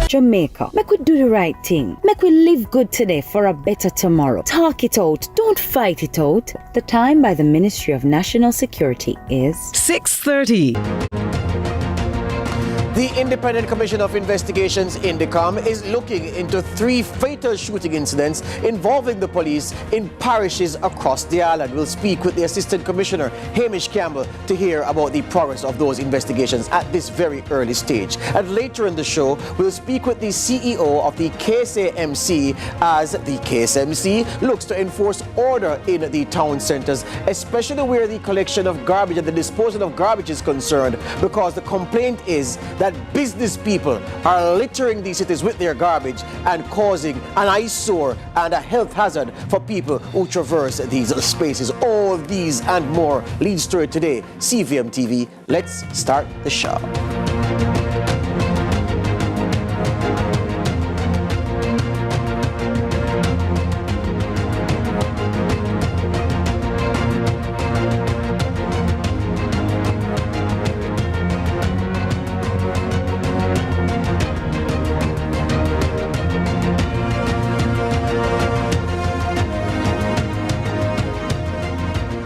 Jamaica, make we do the right thing. Make we live good today for a better tomorrow. Talk it out. Don't fight it out. The time by the Ministry of National Security is 6:30. The Independent Commission of Investigations, INDECOM, is looking into 3 fatal shooting incidents involving the police in parishes across the island. We'll speak with the Assistant Commissioner, Hamish Campbell, to hear about the progress of those investigations at this very early stage. And later in the show, we'll speak with the CEO of the KSAMC as the KSAMC looks to enforce order in the town centres, especially where the collection of garbage and the disposal of garbage is concerned, because the complaint is that business people are littering these cities with their garbage and causing an eyesore and a health hazard for people who traverse these spaces. All these and more. Lead story today, CVM TV. Let's start the show.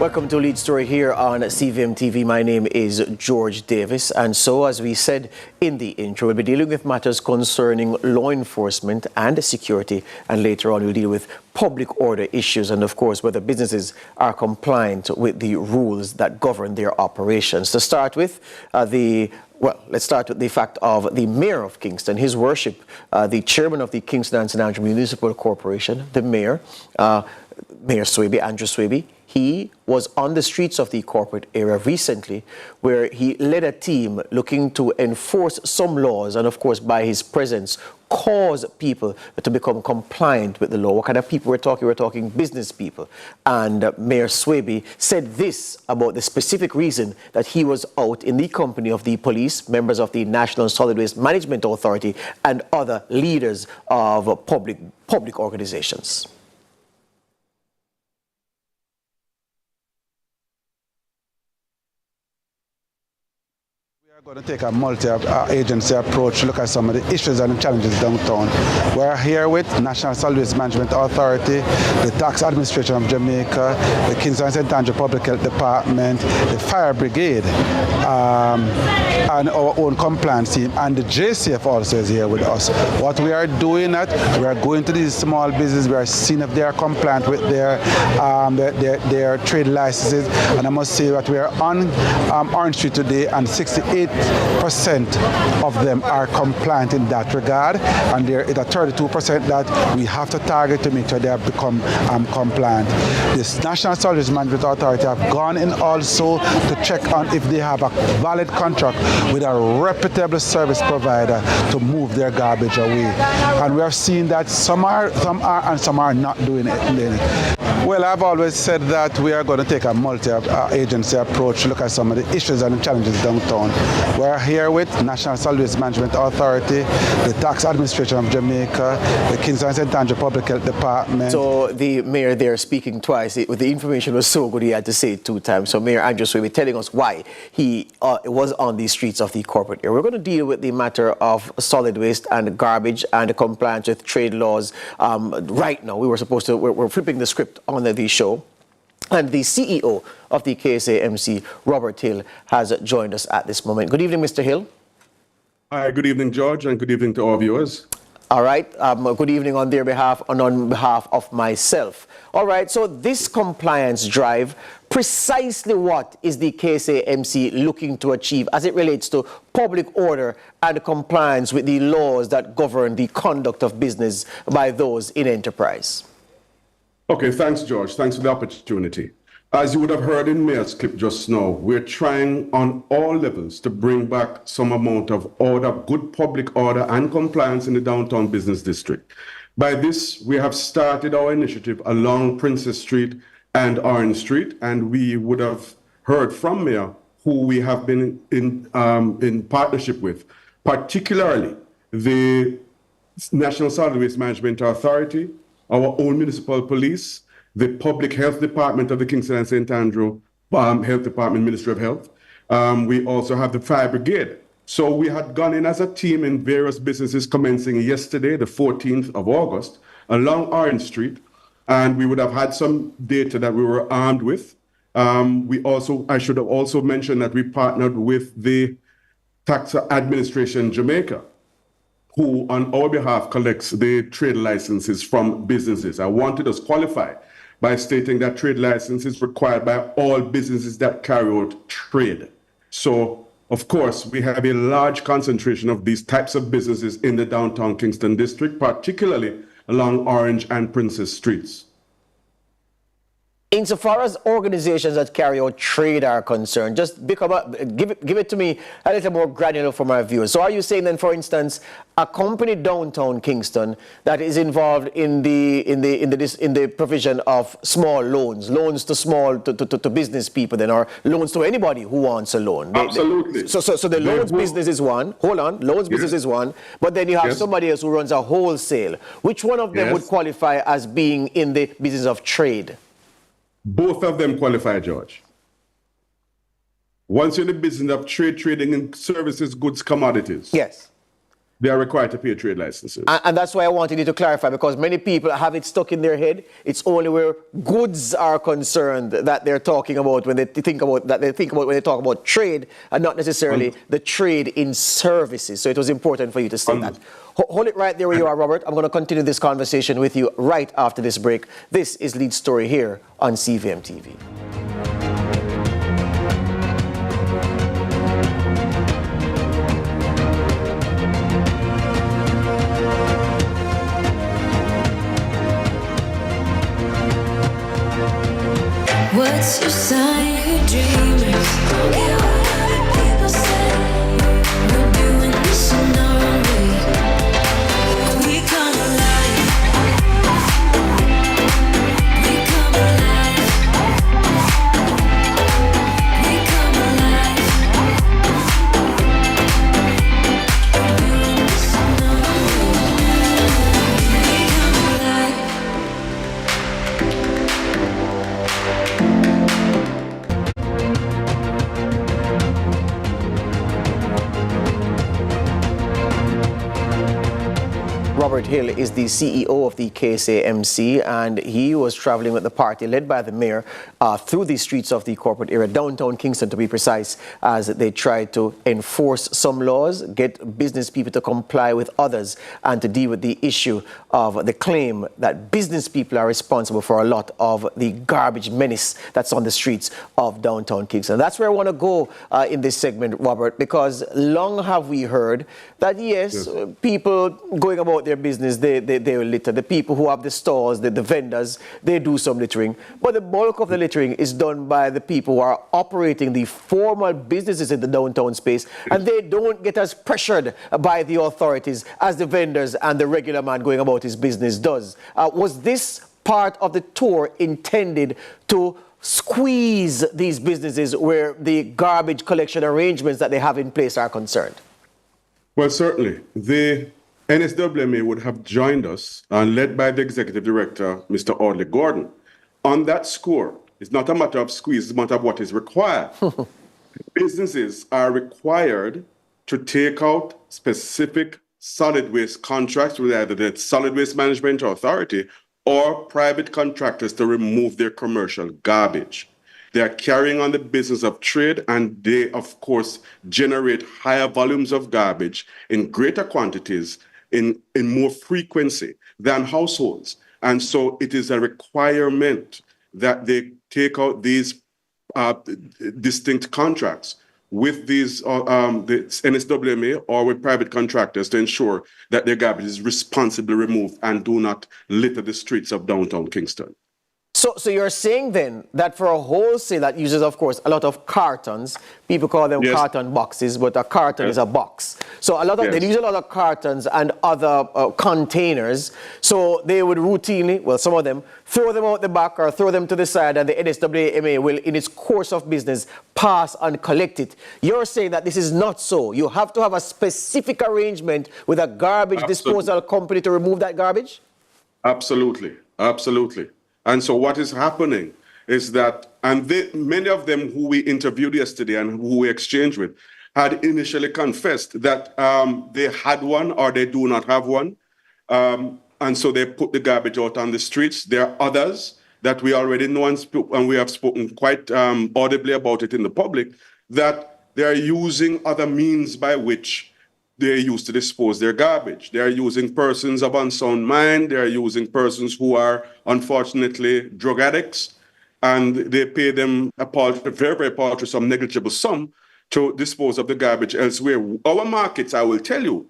Welcome to Lead Story here on CVM TV. My name is George Davis, and so as we said in the intro, we'll be dealing with matters concerning law enforcement and security, and later on we'll deal with public order issues and of course whether businesses are compliant with the rules that govern their operations. To start with, let's start with the fact of the Mayor of Kingston, His Worship, the Chairman of the Kingston and St. Andrew Municipal Corporation, the Mayor, Mayor Swaby, Andrew Swaby. He was on the streets of the corporate area recently where he led a team looking to enforce some laws and, of course, by his presence, cause people to become compliant with the law. What kind of people we're talking? We're talking business people. And Mayor Swaby said this about the specific reason that he was out in the company of the police, members of the National Solid Waste Management Authority, and other leaders of public organizations. We're going to take a multi-agency approach to look at some of the issues and the challenges downtown. We're here with National Solid Waste Management Authority, the Tax Administration of Jamaica, the Kingston and St. Andrew Public Health Department, the Fire Brigade, and our own compliance team, and the JCF also is here with us. What we are doing we are going to these small businesses, we are seeing if they are compliant with their trade licenses, and I must say that we are on Orange Street today, and 68% of them are compliant in that regard, and there is a 32% that we have to target to make sure they have become compliant. This National Solid Waste Management Authority have gone in also to check on if they have a valid contract with a reputable service provider to move their garbage away. And we have seen that some are and some are not doing it. Well, I've always said that we are going to take a multi-agency approach to look at some of the issues and the challenges downtown. We're here with National Solid Waste Management Authority, the Tax Administration of Jamaica, the Kingston and St. Andrew Public Health Department. So the mayor there speaking twice, the information was so good he had to say it 2 times. So Mayor Andrew Swaby telling us why he was on the streets of the corporate area. We're going to deal with the matter of solid waste and garbage and compliance with trade laws right now. We're flipping the script on the show. And the CEO of the KSAMC, Robert Hill, has joined us at this moment. Good evening, Mr. Hill. Hi, good evening, George, and good evening to all viewers. All right. Good evening on their behalf and on behalf of myself. All right. So this compliance drive, precisely what is the KSAMC looking to achieve as it relates to public order and compliance with the laws that govern the conduct of business by those in enterprise? Okay, thanks, George. Thanks for the opportunity. As you would have heard in Mayor's clip just now, we're trying on all levels to bring back some amount of order, good public order and compliance in the downtown business district. By this, we have started our initiative along Princess Street and Orange Street, and we would have heard from Mayor who we have been in partnership with, particularly the National Solid Waste Management Authority, our own municipal police, the Public Health Department of the Kingston and St. Andrew Health Department, Ministry of Health. We also have the Fire Brigade So we had gone in as a team in various businesses commencing yesterday, the 14th of August, along Orange Street, and we would have had some data that we were armed with. I should have also mentioned that we partnered with the Tax Administration Jamaica, who on our behalf collects the trade licenses from businesses. I wanted us qualify by stating that trade license is required by all businesses that carry out trade. So, of course, we have a large concentration of these types of businesses in the downtown Kingston district, particularly along Orange and Princess Streets. Insofar as organizations that carry out trade are concerned, just give it to me a little more granular for my viewers. So are you saying then, for instance, a company downtown Kingston that is involved in the provision of small loans to business people then, or loans to anybody who wants a loan? Absolutely. So the loans business is one. Hold on, loans business is one. But then you have somebody else who runs a wholesale. Which one of them would qualify as being in the business of trade? Both of them qualify, George. Once you're in the business of trading in services, goods, commodities. Yes. They are required to pay trade licenses. And that's why I wanted you to clarify, because many people have it stuck in their head. It's only where goods are concerned that they're talking about when they think about when they talk about trade, and not necessarily the trade in services. So it was important for you to say that. Hold it right there where you are, Robert. I'm going to continue this conversation with you right after this break. This is Lead Story here on CVM TV. What's your sign? We're dreamers. Don't care what other people say. We're doing this in our own way. We come alive. We come alive. We come alive. We're doing this in our own way. We come alive. Robert Hill is the CEO of the KSAMC, and he was traveling with the party led by the mayor through the streets of the corporate area, downtown Kingston to be precise, as they tried to enforce some laws, get business people to comply with others, and to deal with the issue of the claim that business people are responsible for a lot of the garbage menace that's on the streets of downtown Kingston. That's where I want to go in this segment, Robert, because long have we heard that, yes, people going about their business, they litter. The people who have the stores, the vendors, they do some littering. But the bulk of the littering is done by the people who are operating the formal businesses in the downtown space, and they don't get as pressured by the authorities as the vendors and the regular man going about his business does. Was this part of the tour intended to squeeze these businesses where the garbage collection arrangements that they have in place are concerned? Well, certainly. The NSWMA would have joined us, led by the Executive Director, Mr. Audley Gordon. On that score, it's not a matter of squeeze, it's a matter of what is required. Businesses are required to take out specific solid waste contracts with either the Solid Waste Management Authority or private contractors to remove their commercial garbage. They are carrying on the business of trade, and they, of course, generate higher volumes of garbage in greater quantities, in more frequency than households. And so it is a requirement that they take out these distinct contracts with these the NSWMA or with private contractors to ensure that their garbage is responsibly removed and do not litter the streets of downtown Kingston. So you're saying then that for a wholesale that uses, of course, a lot of cartons, people call them carton boxes, but a carton is a box. So a lot of they use a lot of cartons and other containers. So they would routinely, well, some of them, throw them out the back or throw them to the side, and the NSWMA will, in its course of business, pass and collect it. You're saying that this is not so. You have to have a specific arrangement with a garbage disposal company to remove that garbage? Absolutely. Absolutely. And so what is happening is that, and many of them who we interviewed yesterday and who we exchanged with, had initially confessed that they had one or they do not have one. And so they put the garbage out on the streets. There are others that we already know and we have spoken quite audibly about it in the public, that they are using other means by which they used to dispose their garbage. They are using persons of unsound mind. They are using persons who are unfortunately drug addicts, and they pay them a very, very paltry, some negligible sum to dispose of the garbage elsewhere. Our markets, I will tell you,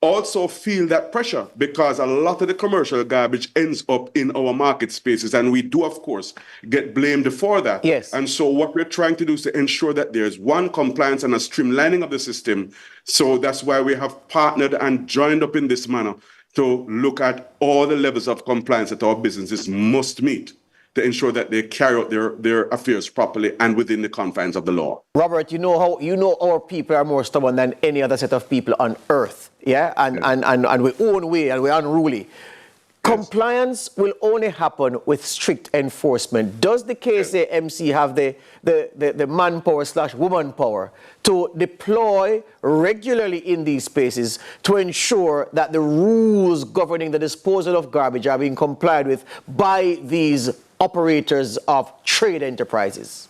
also feel that pressure because a lot of the commercial garbage ends up in our market spaces, and we do, of course, get blamed for that. Yes. And so what we're trying to do is to ensure that there's one, compliance and a streamlining of the system. So that's why we have partnered and joined up in this manner to look at all the levels of compliance that our businesses must meet to ensure that they carry out their affairs properly and within the confines of the law. Robert, you know our people are more stubborn than any other set of people on earth, yeah? And we own way and we're unruly. Compliance will only happen with strict enforcement. Does the KSAMC have the manpower / woman power to deploy regularly in these spaces to ensure that the rules governing the disposal of garbage are being complied with by these operators of trade enterprises?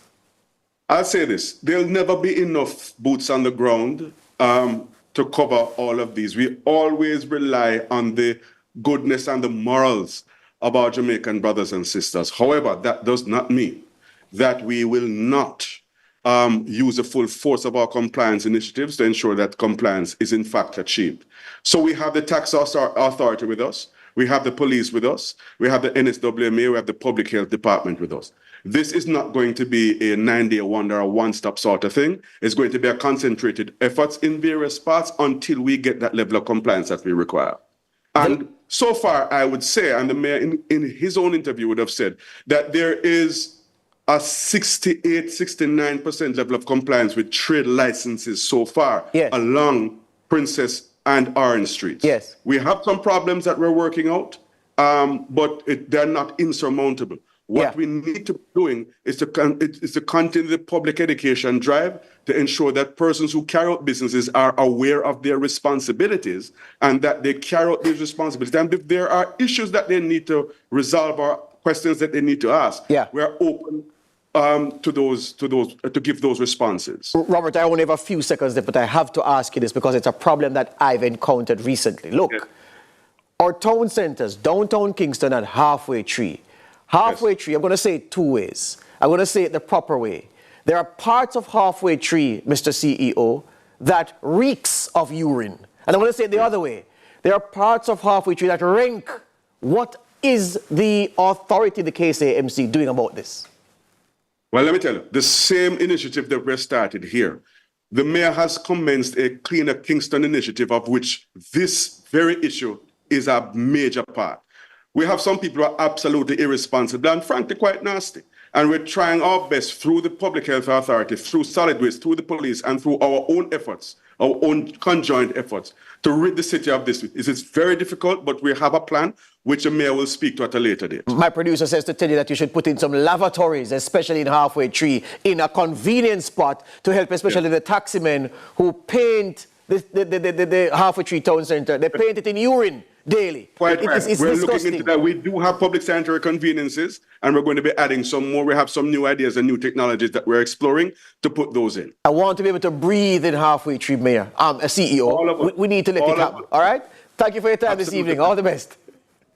I'll say this, there'll never be enough boots on the ground to cover all of these. We always rely on the goodness and the morals of our Jamaican brothers and sisters. However, that does not mean that we will not use the full force of our compliance initiatives to ensure that compliance is in fact achieved. So we have the tax authority with us, we have the police with us, we have the NSWMA, we have the public health department with us. This is not going to be a 9-day wonder or one-stop sort of thing. It's going to be a concentrated efforts in various parts until we get that level of compliance that we require. And so far, I would say, and the mayor in his own interview would have said, that there is a 68-69% level of compliance with trade licenses so far along Princess and Orange Streets. Yes. We have some problems that we're working out, but they're not insurmountable. What we need to be doing is to continue the public education drive to ensure that persons who carry out businesses are aware of their responsibilities and that they carry out these responsibilities. And if there are issues that they need to resolve or questions that they need to ask, we're open to give those responses. Robert, I only have a few seconds left, but I have to ask you this because it's a problem that I've encountered recently. Look, our town centers, downtown Kingston and Halfway Tree. Halfway Tree, I'm going to say it two ways. I'm going to say it the proper way. There are parts of Halfway Tree, Mr. CEO, that reeks of urine. And I'm going to say it the other way. There are parts of Halfway Tree that rank. What is the authority, the KSAMC, doing about this? Well, let me tell you, the same initiative that we started here, the mayor has commenced a Cleaner Kingston initiative of which this very issue is a major part. We have some people who are absolutely irresponsible and frankly quite nasty. And we're trying our best through the Public Health Authority, through solid waste, through the police, and through our own efforts, our own conjoined efforts, to rid the city of this. It is very difficult, but we have a plan which the mayor will speak to at a later date. My producer says to tell you that you should put in some lavatories, especially in Halfway Tree, in a convenient spot to help especially the taximen who paint the Halfway Tree Town Centre. They paint it in urine daily. Quite right. It's we're disgusting. looking into that. We do have public sanitary conveniences, and we're going to be adding some more. We have some new ideas and new technologies that we're exploring to put those in. I want to be able to breathe in Halfway Tree, Mayor. A CEO. We need to let it happen. All right? Thank you for your time this evening. All the best.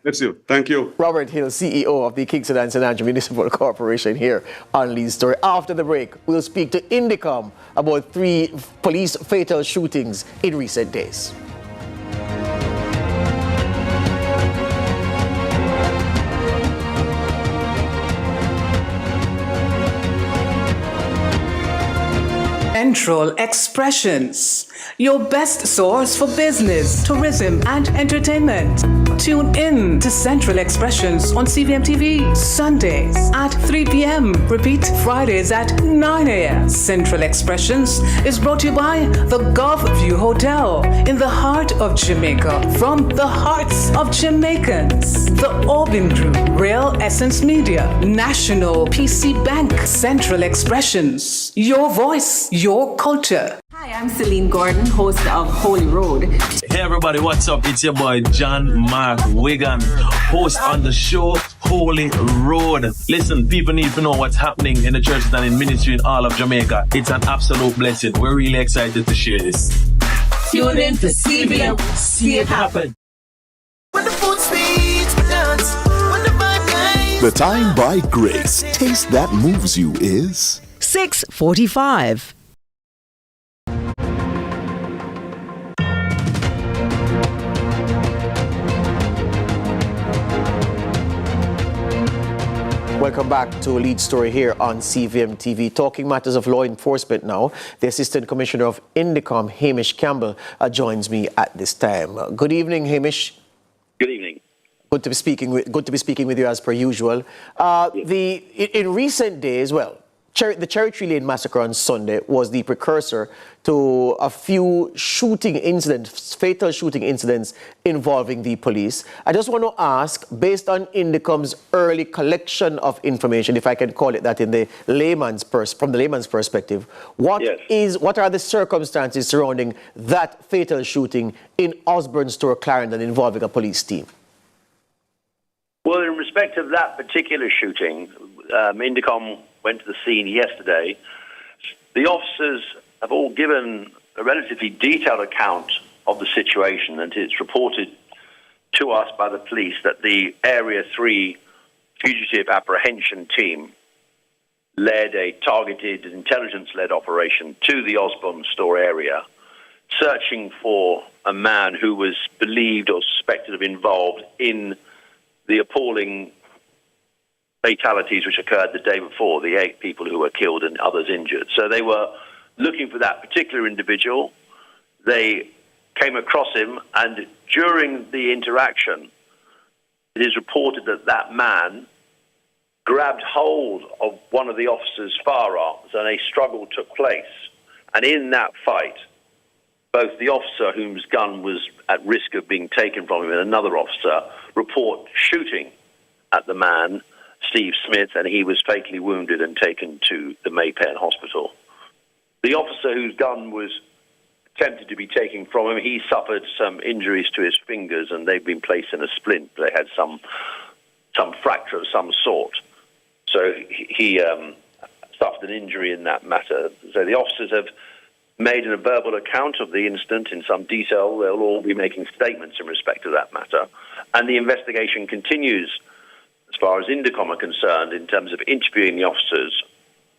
Let's do. Thank you. Robert Hill, CEO of the Kingston and St. Andrew Municipal Corporation here on Lee's Story. After the break, we'll speak to Indicom about 3 police fatal shootings in recent days. Central Expressions, your best source for business, tourism, and entertainment. Tune in to Central Expressions on CVM TV, Sundays at 3 p.m. Repeat Fridays at 9 a.m. Central Expressions is brought to you by the Gulf View Hotel in the heart of Jamaica, from the hearts of Jamaicans. The Orbin Group, Real Essence Media, National PC Bank, Central Expressions, your voice, your culture. Hi, Hi, I'm Celine Gordon, host of Holy Road. Hey everybody, what's up? It's your boy John Mark Wigan, host on the show Holy Road. Listen, people need to know what's happening in the churches and in ministry in all of Jamaica. It's an absolute blessing. We're really excited to share this. Tune in to CVM. See it happen. When the food speeds, dance. When the vibe nice. The time by Grace. Taste that moves you is 6:45. Welcome back to a lead story here on CVM TV. Talking matters of law enforcement now. The Assistant Commissioner of Indicom, Hamish Campbell, joins me at this time. Good evening, Hamish. Good evening. Good to be speaking with you as per usual. In recent days, the Cherry Tree Lane massacre on Sunday was the precursor to a few fatal shooting incidents involving the police. I just want to ask, based on Indicom's early collection of information, if I can call it that, from the layman's perspective, what are the circumstances surrounding that fatal shooting in Osborne Store, Clarendon, involving a police team? Well, in respect of that particular shooting, Indicom went to the scene yesterday. The officers have all given a relatively detailed account of the situation, and it's reported to us by the police that the Area 3 fugitive apprehension team led a targeted intelligence-led operation to the Osborne Store area, searching for a man who was believed or suspected of involved in the appalling fatalities which occurred the day before, the 8 people who were killed and others injured. So they were looking for that particular individual. They came across him, and during the interaction, it is reported that that man grabbed hold of one of the officers' firearms and a struggle took place. And in that fight, both the officer whose gun was at risk of being taken from him and another officer report shooting at the man, Steve Smith, and he was fatally wounded and taken to the Maypen Hospital. The officer whose gun was attempted to be taken from him, he suffered some injuries to his fingers and they've been placed in a splint. They had some fracture of some sort. So he suffered an injury in that matter. So the officers have made a verbal account of the incident in some detail. They'll all be making statements in respect to that matter. And the investigation continues as far as Indicom are concerned in terms of interviewing the officers.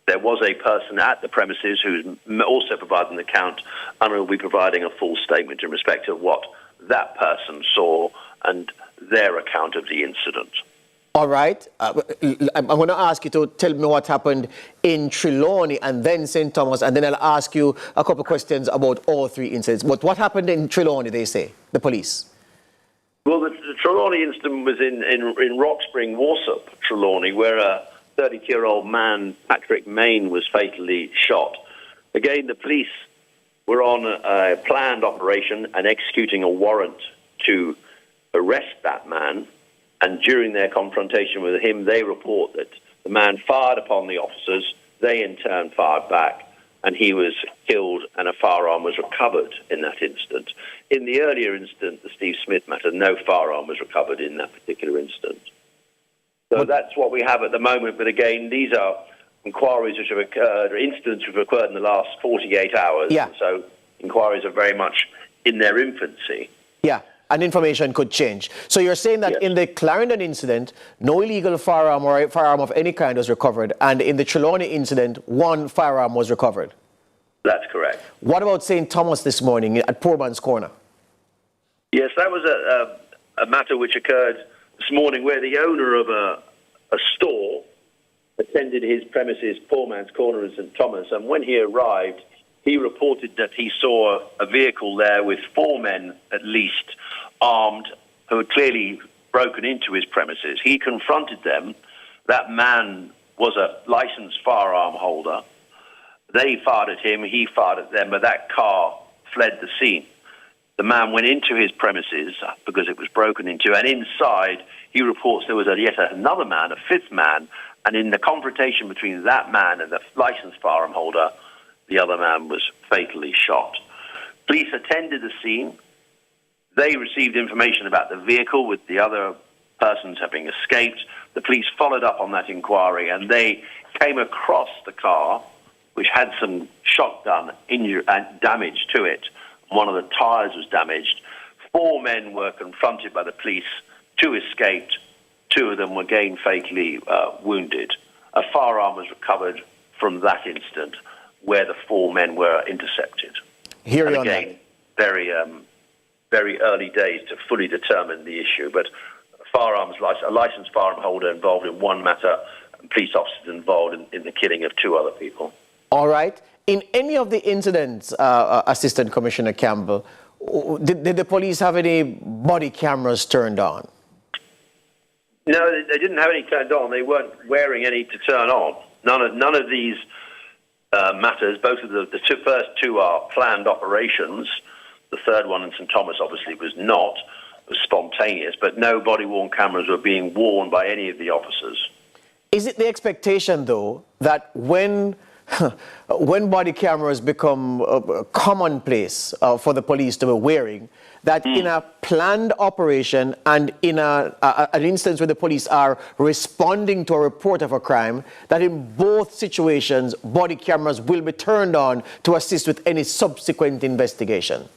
There was a person at the premises who's also provided an account and will be providing a full statement in respect of what that person saw and their account of the incident. All right. I'm going to ask you to tell me what happened in Trelawney and then St. Thomas, and then I'll ask you a couple of questions about all 3 incidents. But what happened in Trelawney, they say, the police? Well, the Trelawney incident was in Rock Spring, Warsop, Trelawney, where a 32-year-old man, Patrick Main, was fatally shot. Again, the police were on a planned operation and executing a warrant to arrest that man. And during their confrontation with him, they report that the man fired upon the officers. They, in turn, fired back, and he was killed, and a firearm was recovered in that incident. In the earlier incident, the Steve Smith matter, no firearm was recovered in that particular incident. So that's what we have at the moment. But again, these are inquiries which have occurred, or incidents which have occurred in the last 48 hours. Yeah. So inquiries are very much in their infancy. Yeah. And information could change. So you're saying that in the Clarendon incident, no illegal firearm or firearm of any kind was recovered, and in the Trelawney incident, 1 firearm was recovered? That's correct. What about St. Thomas this morning at Poor Man's Corner? Yes, that was a matter which occurred this morning where the owner of a store attended his premises, Poor Man's Corner in St. Thomas, and when he arrived, he reported that he saw a vehicle there with 4 men, at least, armed, who had clearly broken into his premises. He confronted them. That man was a licensed firearm holder. They fired at him, he fired at them, but that car fled the scene. The man went into his premises because it was broken into, and inside he reports there was yet another man, a 5th man, and in the confrontation between that man and the licensed firearm holder, the other man was fatally shot. Police attended the scene. They received information about the vehicle with the other persons having escaped. The police followed up on that inquiry, and they came across the car, which had some shotgun damage to it. One of the tyres was damaged. 4 men were confronted by the police. 2 escaped. 2 of them were again fatally wounded. A firearm was recovered from that incident where the 4 men were intercepted. And again, very early days to fully determine the issue, but a licensed firearm holder involved in one matter, and police officers involved in the killing of 2 other people. All right. In any of the incidents, Assistant Commissioner Campbell, did the police have any body cameras turned on? No, they didn't have any turned on. They weren't wearing any to turn on. None of these matters. Both of the first 2 are planned operations. The third one in St Thomas obviously was not. It was spontaneous, but no body-worn cameras were being worn by any of the officers. Is it the expectation, though, that when body cameras become commonplace for the police to be wearing, that in a planned operation and in an instance where the police are responding to a report of a crime, that in both situations, body cameras will be turned on to assist with any subsequent investigation?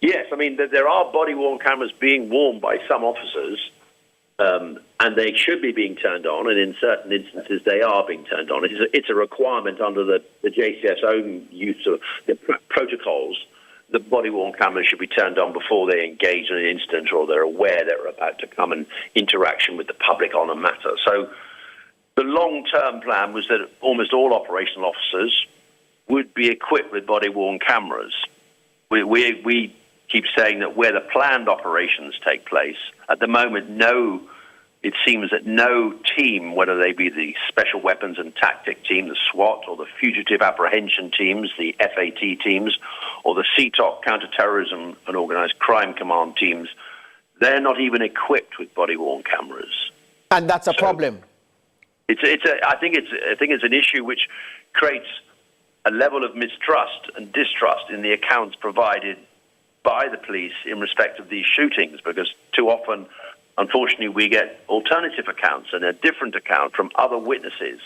Yes, I mean, there are body-worn cameras being worn by some officers, and they should be being turned on, and in certain instances they are being turned on. It's a requirement under the JCS own use of the protocols. The body-worn cameras should be turned on before they engage in an incident or they're aware they're about to come in interaction with the public on a matter. So the long-term plan was that almost all operational officers would be equipped with body-worn cameras. We keep saying that where the planned operations take place, at the moment, it seems that no team, whether they be the Special Weapons and Tactic Team, the SWAT, or the Fugitive Apprehension Teams, the FAT teams, or the CTOC, Counterterrorism and Organised Crime Command teams, they're not even equipped with body-worn cameras. And that's a problem. I think it's an issue which creates a level of mistrust and distrust in the accounts provided by the police in respect of these shootings, because too often, unfortunately, we get alternative accounts and a different account from other witnesses,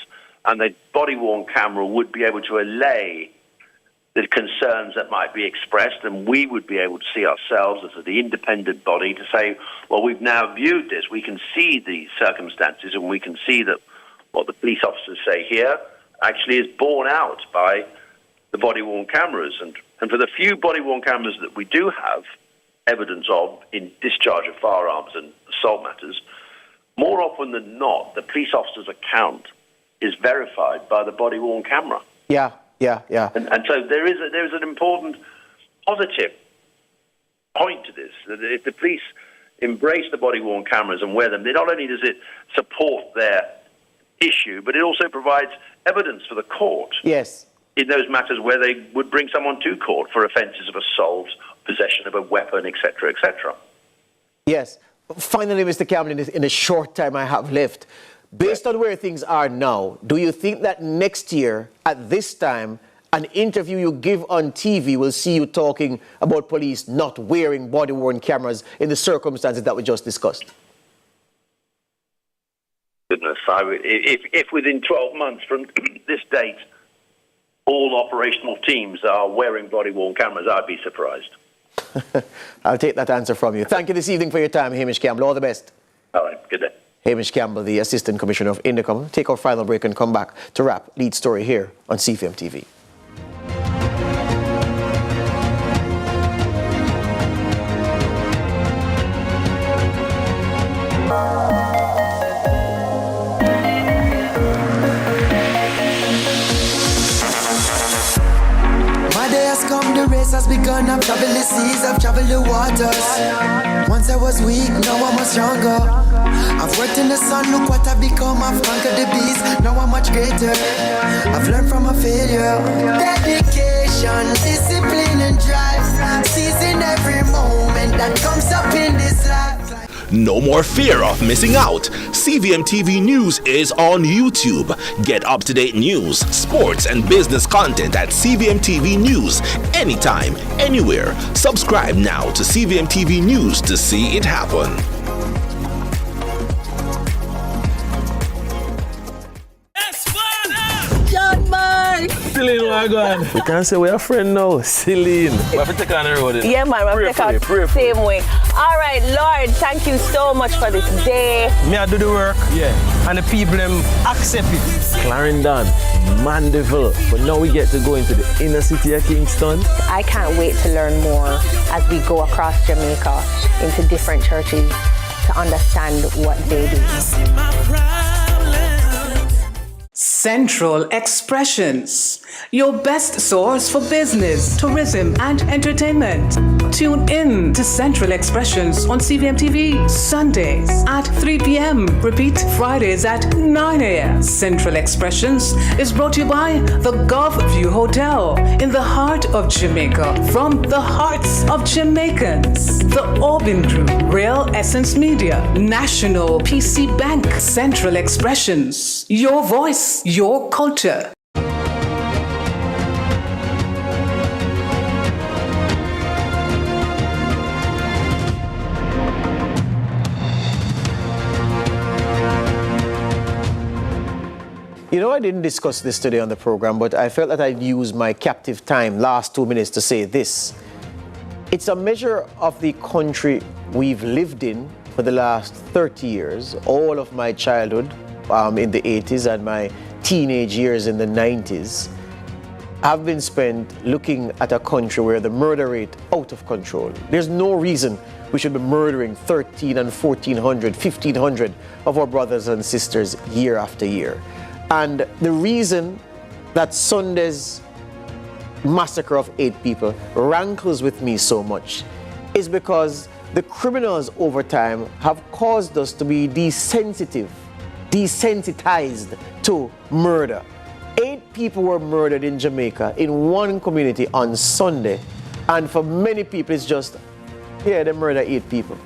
and the body-worn camera would be able to allay the concerns that might be expressed, and we would be able to see ourselves as the independent body to say, well, we've now viewed this, we can see the circumstances, and we can see that what the police officers say here actually is borne out by the body-worn cameras. And for the few body-worn cameras that we do have evidence of in discharge of firearms and assault matters, more often than not, the police officer's account is verified by the body-worn camera. Yeah. And so there is an important positive point to this, that if the police embrace the body-worn cameras and wear them, not only does it support their issue, but it also provides evidence for the court. Yes. In those matters where they would bring someone to court for offences of assault, possession of a weapon, etc., etc. Yes. Finally, Mr. Campbell, in the short time I have left, based on where things are now, do you think that next year, at this time, an interview you give on TV will see you talking about police not wearing body-worn cameras in the circumstances that we just discussed? Goodness, if within 12 months from this date, all operational teams are wearing body-worn cameras, I'd be surprised. I'll take that answer from you. Thank you this evening for your time, Hamish Campbell. All the best. All right, good day. Hamish Campbell, the Assistant Commissioner of Indicom. Take our final break and come back to wrap Lead Story here on CVM TV. Has begun, I've traveled the seas, I've traveled the waters. Once I was weak, now I'm much stronger. I've worked in the sun, look what I've become. I've conquered the beast, now I'm much greater. I've learned from a failure. Dedication, discipline and drive. Seizing every moment that comes up in this life. No more fear of missing out. CVM TV News is on YouTube. Get up-to-date news, sports, and business content at CVM TV News anytime, anywhere. Subscribe now to CVM TV News to see it happen. Celine, where you going? We can't say we're a friend now. Celine. We have to take on the road. Yeah, man, we have to take on the same way. All right, Lord, thank you so much for this day. Me, I do the work. Yeah. And the people, them accept it. Clarendon, Mandeville. But now we get to go into the inner city of Kingston. I can't wait to learn more as we go across Jamaica into different churches to understand what they do. Central Expressions, your best source for business, tourism, and entertainment. Tune in to Central Expressions on CVM TV, Sundays at 3 p.m. Repeat Fridays at 9 a.m. Central Expressions is brought to you by the Gulf View Hotel in the heart of Jamaica, from the hearts of Jamaicans. The Orbin Group, Real Essence Media, National PC Bank, Central Expressions, your voice, your culture. You know, I didn't discuss this today on the program, but I felt that I'd use my captive time, last 2 minutes, to say this. It's a measure of the country we've lived in for the last 30 years, all of my childhood in the 80s and my teenage years in the 90s have been spent looking at a country where the murder rate out of control. There's no reason we should be murdering 1,300 and 1,400, 1,500 of our brothers and sisters year after year. And the reason that Sunday's massacre of 8 people rankles with me so much is because the criminals over time have caused us to be desensitized to murder. 8 people were murdered in Jamaica in one community on Sunday, and for many people it's just, yeah, they murder 8 people.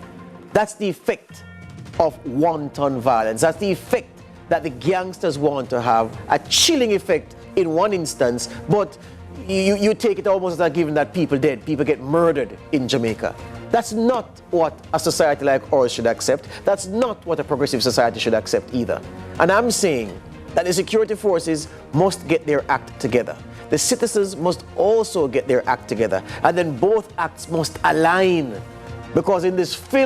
That's the effect of wanton violence. That's the effect that the gangsters want to have, a chilling effect in one instance, but you take it almost as a given that people dead, people get murdered in Jamaica. That's not what a society like ours should accept. That's not what a progressive society should accept either. And I'm saying that the security forces must get their act together. The citizens must also get their act together. And then both acts must align. Because in this film,